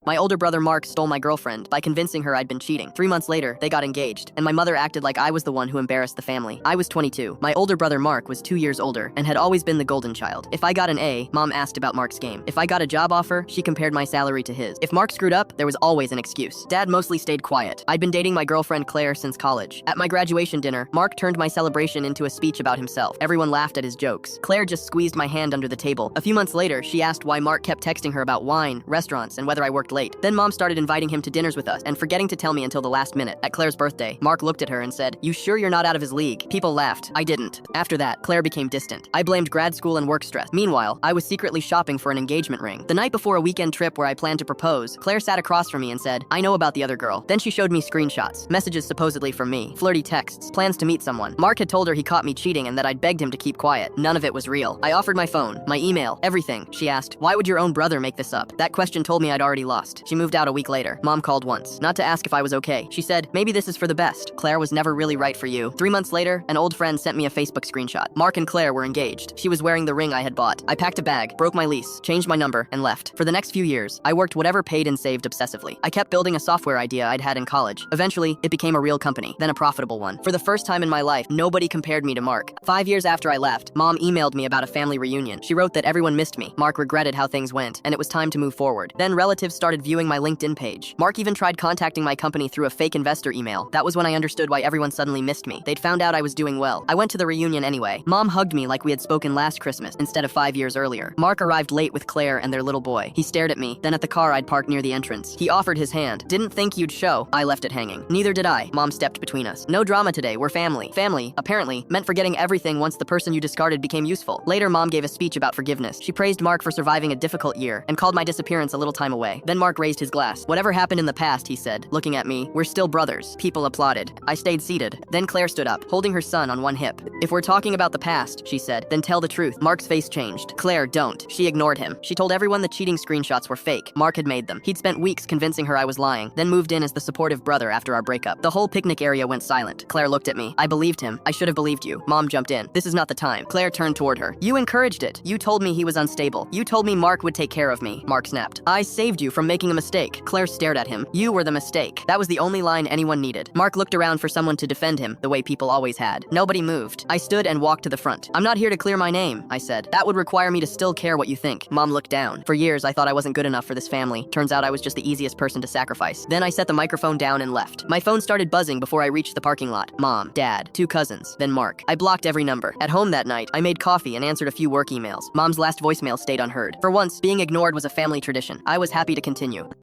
My older brother Mark stole my girlfriend by convincing her I'd been cheating. 3 months later, they got engaged, and my mother acted like I was the one who embarrassed the family. I was 22. My older brother Mark was 2 years older and had always been the golden child. If I got an A, Mom asked about Mark's game. If I got a job offer, she compared my salary to his. If Mark screwed up, there was always an excuse. Dad mostly stayed quiet. I'd been dating my girlfriend Claire since college. At my graduation dinner, Mark turned my celebration into a speech about himself. Everyone laughed at his jokes. Claire just squeezed my hand under the table. A few months later, she asked why Mark kept texting her about wine, restaurants, and whether I worked late. Then Mom started inviting him to dinners with us and forgetting to tell me until the last minute. At Claire's birthday, Mark looked at her and said, "You sure you're not out of his league?" People laughed. I didn't. After that, Claire became distant. I blamed grad school and work stress. Meanwhile, I was secretly shopping for an engagement ring. The night before a weekend trip where I planned to propose, Claire sat across from me and said, "I know about the other girl." Then she showed me screenshots, messages supposedly from me, flirty texts, plans to meet someone. Mark had told her he caught me cheating and that I'd begged him to keep quiet. None of it was real. I offered my phone, my email, everything. She asked, "Why would your own brother make this up?" That question told me I'd already lost. She moved out a week later. Mom called once, not to ask if I was okay. She said, "Maybe this is for the best. Claire was never really right for you." 3 months later, an old friend sent me a Facebook screenshot. Mark and Claire were engaged. She was wearing the ring I had bought. I packed a bag, broke my lease, changed my number, and left. For the next few years, I worked whatever paid and saved obsessively. I kept building a software idea I'd had in college. Eventually, it became a real company, then a profitable one. For the first time in my life, nobody compared me to Mark. 5 years after I left, Mom emailed me about a family reunion. She wrote that everyone missed me. Mark regretted how things went, and it was time to move forward. Then relatives started viewing my LinkedIn page. Mark even tried contacting my company through a fake investor email. That was when I understood why everyone suddenly missed me. They'd found out I was doing well. I went to the reunion anyway. Mom hugged me like we had spoken last Christmas instead of 5 years earlier. Mark arrived late with Claire and their little boy. He stared at me, then at the car I'd parked near the entrance. He offered his hand. Didn't think you'd show. I left it hanging. Neither did I. Mom stepped between us. No drama today. We're family. Family, apparently, meant forgetting everything once the person you discarded became useful. Later, Mom gave a speech about forgiveness. She praised Mark for surviving a difficult year and called my disappearance a little time away. Then Mark raised his glass. "Whatever happened in the past," he said, looking at me, "we're still brothers." People applauded. I stayed seated. Then Claire stood up, holding her son on one hip. "If we're talking about the past," she said, "then tell the truth." Mark's face changed. "Claire, don't." She ignored him. She told everyone the cheating screenshots were fake. Mark had made them. He'd spent weeks convincing her I was lying, then moved in as the supportive brother after our breakup. The whole picnic area went silent. Claire looked at me. I believed him. I should have believed you. Mom jumped in. "This is not the time." Claire turned toward her. "You encouraged it. You told me he was unstable. You told me Mark would take care of me." Mark snapped. "I saved you from making a mistake." Claire stared at him. "You were the mistake." That was the only line anyone needed. Mark looked around for someone to defend him, the way people always had. Nobody moved. I stood and walked to the front. "I'm not here to clear my name," I said. "That would require me to still care what you think." Mom looked down. For years, I thought I wasn't good enough for this family. Turns out I was just the easiest person to sacrifice. Then I set the microphone down and left. My phone started buzzing before I reached the parking lot. Mom, Dad, 2 cousins, then Mark. I blocked every number. At home that night, I made coffee and answered a few work emails. Mom's last voicemail stayed unheard. For once, being ignored was a family tradition. I was happy to continue.